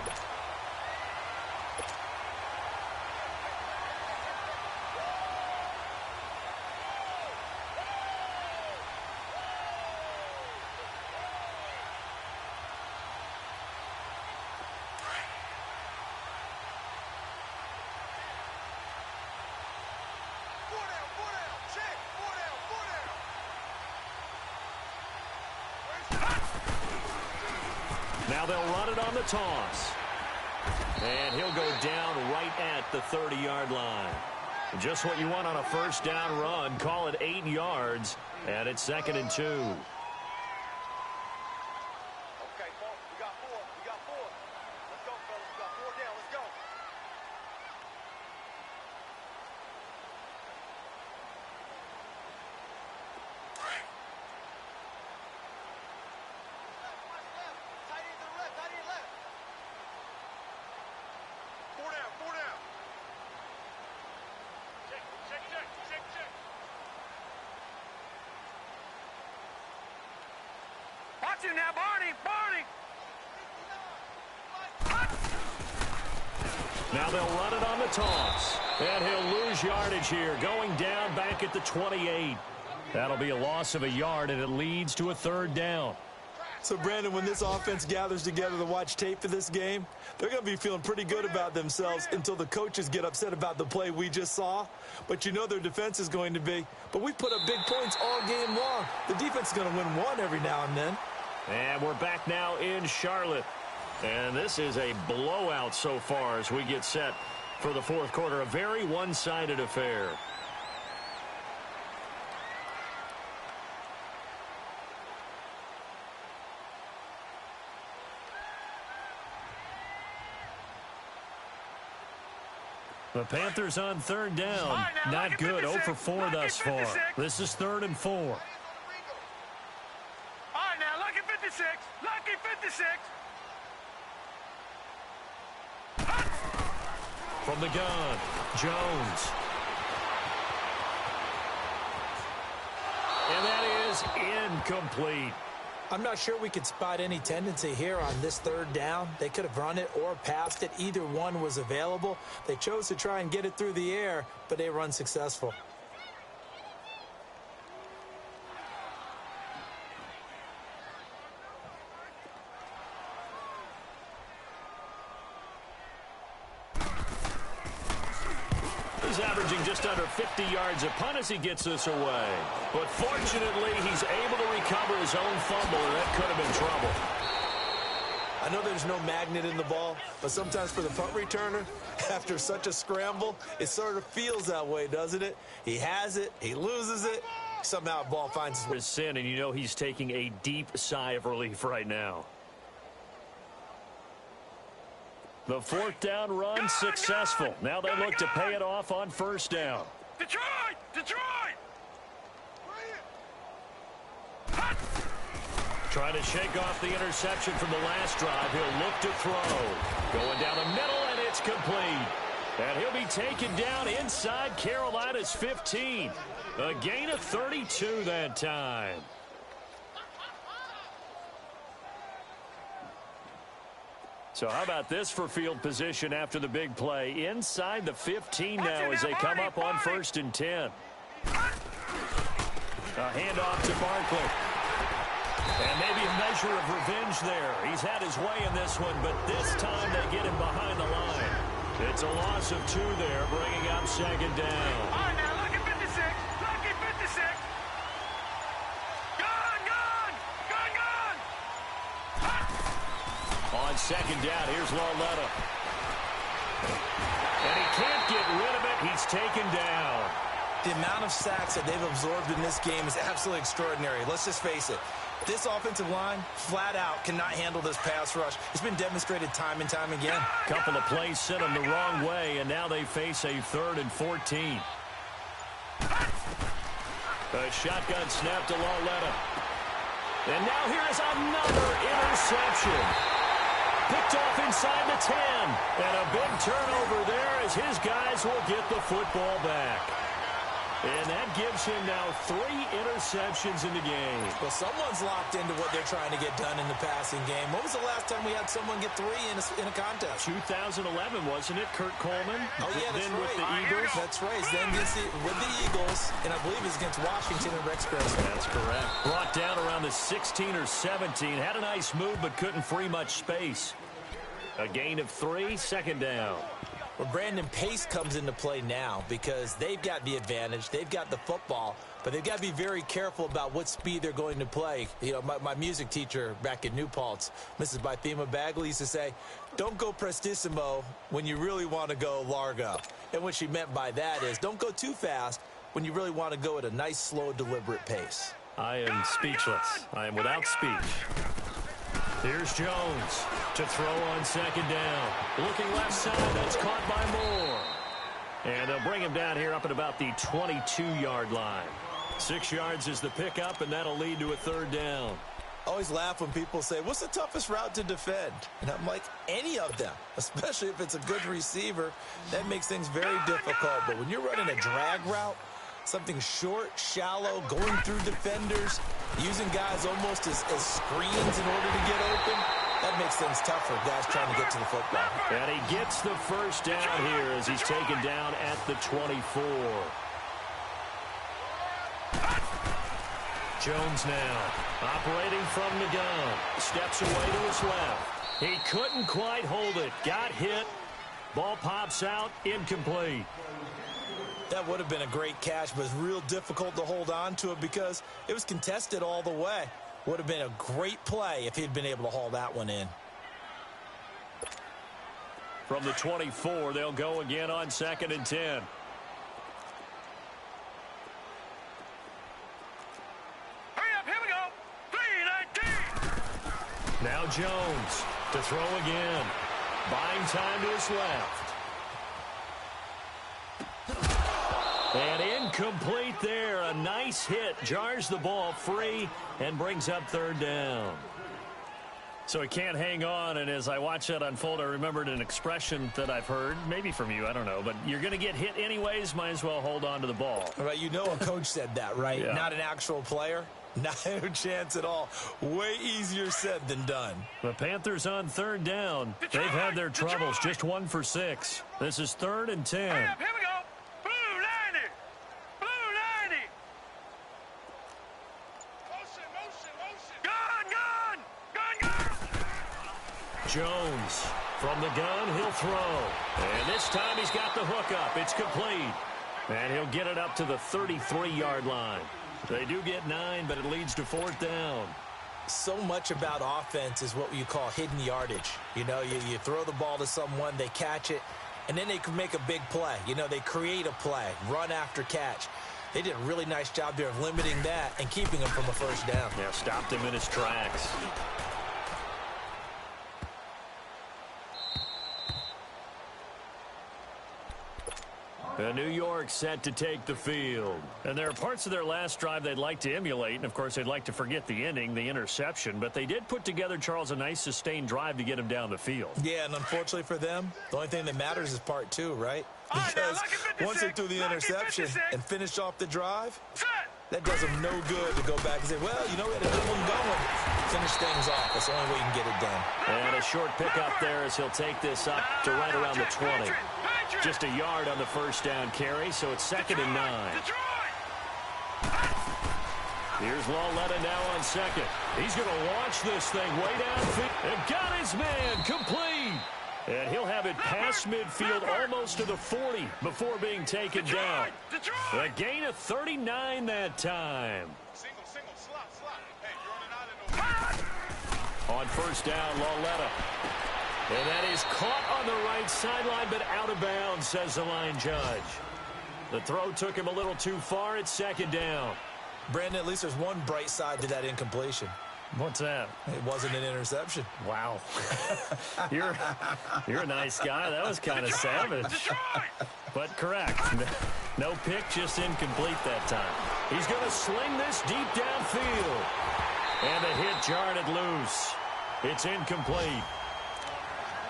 Now they'll run it on the toss. And he'll go down right at the 30-yard line. Just what you want on a first down run. Call it 8 yards. And it's 2nd and 2. Okay, folks, we got 4. We got 4. Let's go, fellas. We got 4 down. Let's go. Watch him now, Barney! Now they'll run it on the toss. And he'll lose yardage here, going down back at the 28. That'll be a loss of a yard, and it leads to a 3rd down. So, Brandon, when this offense gathers together to watch tape for this game, they're going to be feeling pretty good about themselves until the coaches get upset about the play we just saw. But you know their defense is going to be. But we put up big points all game long. The defense is going to win one every now and then. And we're back now in Charlotte. And this is a blowout so far as we get set for the 4th quarter. A very one-sided affair. The Panthers on 3rd down. Not good. 0 for 4 thus far. This is 3rd and 4. All right, now, lucky 56. Lucky 56. From the gun, Jones. And that is incomplete. I'm not sure we could spot any tendency here on this 3rd down. They could have run it or passed it. Either one was available. They chose to try and get it through the air, but they were unsuccessful. He's averaging just under 50 yards a punt as he gets this away. But fortunately, he's able to recover his own fumble, and that could have been trouble. I know there's no magnet in the ball, but sometimes for the punt returner, after such a scramble, it sort of feels that way, doesn't it? He has it, he loses it, somehow the ball finds his sin, and you know he's taking a deep sigh of relief right now. The 4th down run successful. Now they look to pay it off on 1st down. Detroit! Trying to shake off the interception from the last drive. He'll look to throw. Going down the middle, and it's complete. And he'll be taken down inside Carolina's 15. A gain of 32 that time. So how about this for field position after the big play? Inside the 15 now as they come up on 1st and 10. A handoff to Barkley. And maybe a measure of revenge there. He's had his way in this one, but this time they get him behind the line. It's a loss of 2 there, bringing up 2nd down. All right, now, lucky 56. Lucky 56. On 2nd down, here's Lauletta. And he can't get rid of it. He's taken down. The amount of sacks that they've absorbed in this game is absolutely extraordinary. Let's just face it. This offensive line, flat out, cannot handle this pass rush. It's been demonstrated time and time again. Couple of plays sent them the wrong way, and now they face a 3rd and 14. A shotgun snap to Lauletta. And now here is another interception. picked off inside the 10. And a big turnover there as his guys will get the football back. And that gives him now 3 interceptions in the game. Well, someone's locked into what they're trying to get done in the passing game. When was the last time we had someone get 3 in a contest? 2011, wasn't it, Kurt Coleman? Oh, yeah, that's then right. with the Eagles. That's right. Then with the Eagles, and I believe it's against Washington and Rex Grossman. That's correct. Brought down around the 16 or 17. Had a nice move, but couldn't free much space. A gain of 3, second down. Well, Brandon, pace comes into play now because they've got the advantage. They've got the football, but they've got to be very careful about what speed they're going to play. You know, my music teacher back in New Paltz, Mrs. Bythema Bagley, used to say, don't go prestissimo when you really want to go largo. And what she meant by that is don't go too fast when you really want to go at a nice, slow, deliberate pace. I am speechless. I am without speech. Here's Jones to throw on second down. Looking left side, that's caught by Moore. And they'll bring him down here up at about the 22-yard line. 6 yards is the pickup, and that'll lead to a third down. I always laugh when people say, what's the toughest route to defend? And I'm like, any of them, especially if it's a good receiver. That makes things very difficult. But when you're running a drag route, something short, shallow, going through defenders, using guys almost as screens in order to get open, that makes things tough for guys trying to get to the football. And he gets the first down here as he's taken down at the 24. Jones now operating from the gun. Steps away to his left. He couldn't quite hold it. Got hit. Ball pops out. Incomplete. That would have been a great catch, but it's real difficult to hold on to it because it was contested all the way. Would have been a great play if he'd been able to haul that one in. From the 24, they'll go again on 2nd and 10. Hurry up, here we go. 3-19. Now Jones to throw again. Buying time to his left. And incomplete there. A nice hit. Jars the ball free and brings up third down. So he can't hang on, and as I watch that unfold, I remembered an expression that I've heard, maybe from you, I don't know, but you're going to get hit anyways, might as well hold on to the ball. Right, you know a coach said that, right? Yeah. Not an actual player. Not a chance at all. Way easier said than done. The Panthers on third down. They've had their troubles, just 1 for 6. This is 3rd and 10. Hurry up, here we go. Blue 90. Blue 90. Motion. Gun. Jones from the gun, he'll throw. And this time he's got the hook up. It's complete. And he'll get it up to the 33-yard line. They do get 9, but it leads to 4th down. So much about offense is what you call hidden yardage. You know, you throw the ball to someone, they catch it, and then they can make a big play. You know, they create a play, run after catch. They did a really nice job there of limiting that and keeping him from a first down. Yeah, stopped him in his tracks. New York set to take the field. And there are parts of their last drive they'd like to emulate, and of course they'd like to forget the ending, the interception, but they did put together, Charles, a nice sustained drive to get him down the field. Yeah, and unfortunately for them, the only thing that matters is part 2, right? Because once they threw the interception and finished off the drive, that does them no good to go back and say, well, you know, we had a good one going. Finish things off. That's the only way you can get it done. And a short pickup there as he'll take this up to right around the 20. Just a yard on the first down carry, so it's 2nd and 9. Here's Lawletta now on second. He's going to launch this thing way downfield. And got his man complete. And he'll have it past midfield almost to the 40 before being taken down. A gain of 39 that time. On first down, Lawletta. And that is caught on the right sideline, but out of bounds, says the line judge. The throw took him a little too far. It's 2nd down. Brandon, at least there's one bright side to that incompletion. What's that? It wasn't an interception. Wow. You're a nice guy. That was kind of savage. But correct. No pick, just incomplete that time. He's going to sling this deep downfield. And the hit jarred it loose. It's incomplete.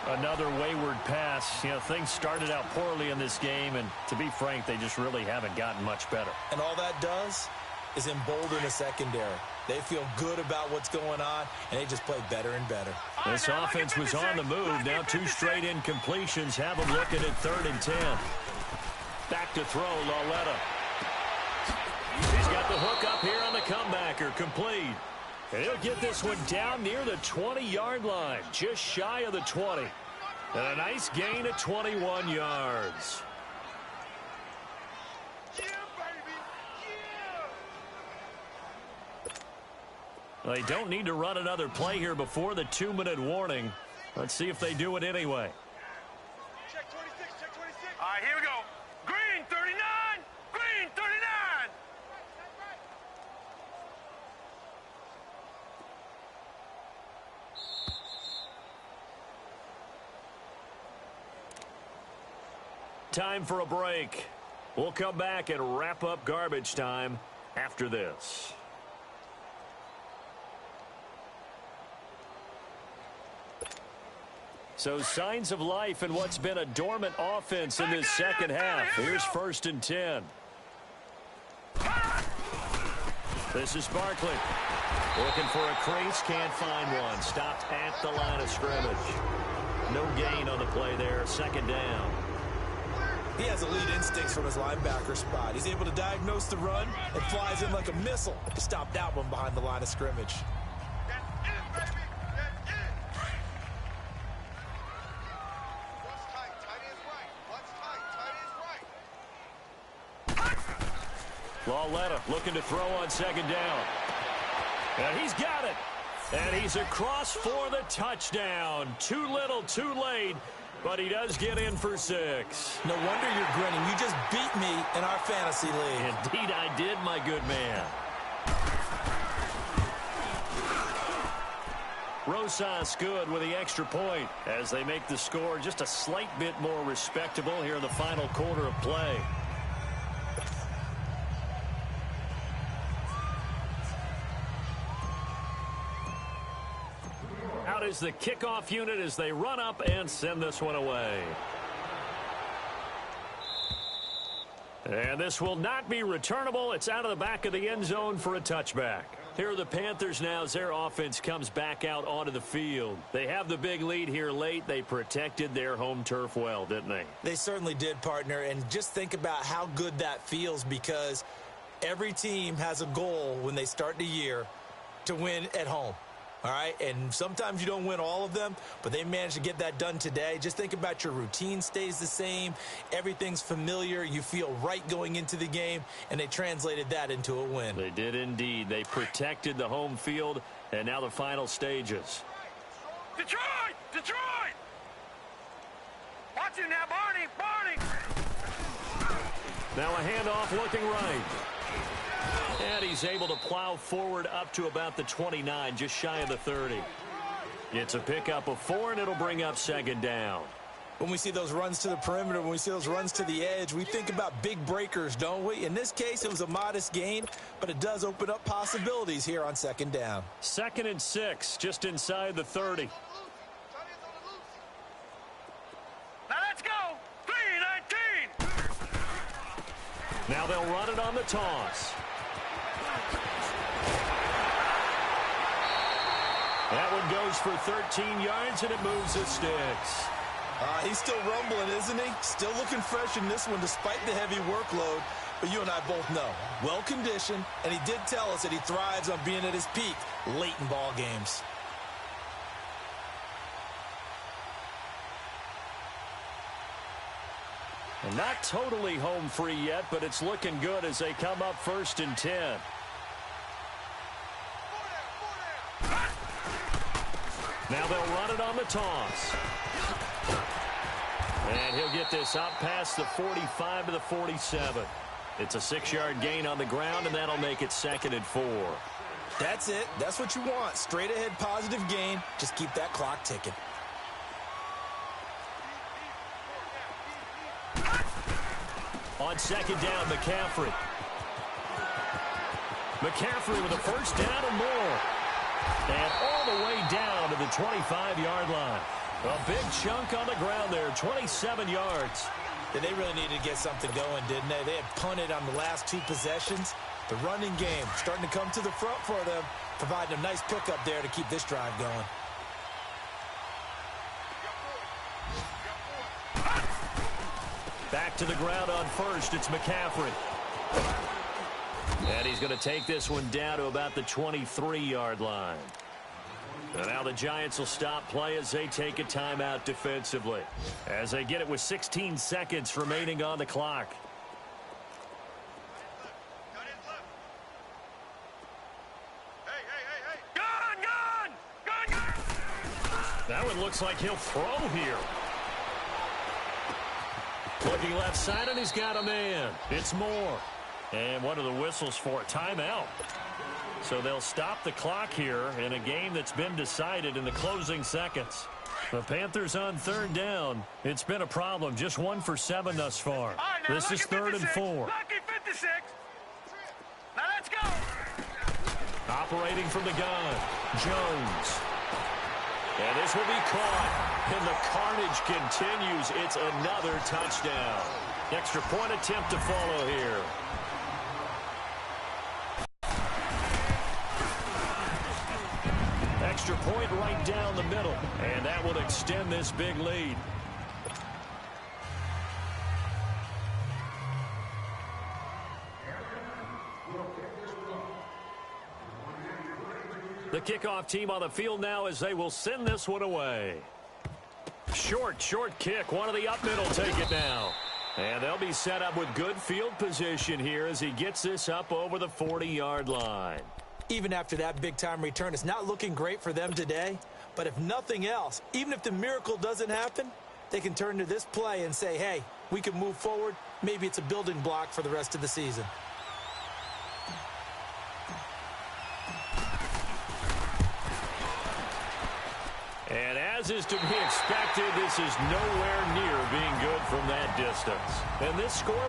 Another wayward pass. You know, things started out poorly in this game, and to be frank, they just really haven't gotten much better. And all that does is embolden the secondary. They feel good about what's going on, and they just play better and better. This offense was on the move. Now 2 straight incompletions have them looking at 3rd and 10. Back to throw, Lauletta. He's got the hook up here on the comebacker, complete. And he'll get this one down near the 20-yard line, just shy of the 20. And a nice gain of 21 yards. They don't need to run another play here before the 2-minute warning. Let's see if they do it anyway. Check 26, check 26. All right, here we go. Green 39, green 39. Time for a break. We'll come back and wrap up garbage time after this. So signs of life in what's been a dormant offense in this second half. Here's 1st and 10. This is Barkley. Looking for a crease, can't find one. Stopped at the line of scrimmage. No gain on the play there, 2nd down. He has elite instincts from his linebacker spot. He's able to diagnose the run and flies in like a missile. He stopped that one behind the line of scrimmage. Lauletta looking to throw on 2nd down. And he's got it. And he's across for the touchdown. Too little, too late. But he does get in for 6. No wonder you're grinning. You just beat me in our fantasy league. Indeed I did, my good man. Rosas good with the extra point as they make the score just a slight bit more respectable here in the final quarter of play. Out is the kickoff unit as they run up and send this one away. And this will not be returnable. It's out of the back of the end zone for a touchback. Here are the Panthers now as their offense comes back out onto the field. They have the big lead here late. They protected their home turf well, didn't they? They certainly did, partner. And just think about how good that feels, because every team has a goal when they start the year to win at home. All right, and sometimes you don't win all of them, but they managed to get that done today. Just think about your routine stays the same. Everything's familiar. You feel right going into the game, and they translated that into a win. They did indeed. They protected the home field, and now the final stages. Detroit! Detroit! Watch him now, Barney! Barney! Now a handoff looking right. And he's able to plow forward up to about the 29, just shy of the 30. It's a pickup of 4, and it'll bring up 2nd down. When we see those runs to the perimeter, when we see those runs to the edge, we think about big breakers, don't we? In this case, it was a modest gain, but it does open up possibilities here on 2nd down. 2nd and 6, just inside the 30. Now let's go! 3-19! Now they'll run it on the toss. That one goes for 13 yards, and it moves the sticks. He's still rumbling, isn't he? Still looking fresh in this one despite the heavy workload. But you and I both know, well-conditioned, and he did tell us that he thrives on being at his peak late in ball games. And not totally home free yet, but it's looking good as they come up 1st and 10. Now they'll run it on the toss. And he'll get this up past the 45 to the 47. It's a 6-yard gain on the ground, and that'll make it 2nd and 4. That's it. That's what you want. Straight ahead positive gain. Just keep that clock ticking. On 2nd down, McCaffrey. McCaffrey with a 1st down and more. And all the way down to the 25-yard line. A big chunk on the ground there, 27 yards. And they really needed to get something going, didn't they? They had punted on the last 2 possessions. The running game starting to come to the front for them, providing a nice pickup there to keep this drive going. Back to the ground on first. It's McCaffrey. And he's going to take this one down to about the 23-yard line. And now the Giants will stop play as they take a timeout defensively, as they get it with 16 seconds remaining on the clock. That one looks like he'll throw here. Looking left side, and he's got a man. It's Moore. And what are the whistles for? Timeout. So they'll stop the clock here in a game that's been decided in the closing seconds. The Panthers on third down. It's been a problem. Just 1 for 7 thus far. Right, this is 3rd and 4. Lucky 56. Now let's go. Operating from the gun, Jones. And this will be caught. And the carnage continues. It's another touchdown. Extra point attempt to follow here. Extra point right down the middle. And that will extend this big lead. The kickoff team on the field now as they will send this one away. Short kick. One of the up middle take it now. And they'll be set up with good field position here as he gets this up over the 40-yard line. Even after that big-time return, it's not looking great for them today. But if nothing else, even if the miracle doesn't happen, they can turn to this play and say, hey, we can move forward. Maybe it's a building block for the rest of the season. And as is to be expected, this is nowhere near being good from that distance. And this score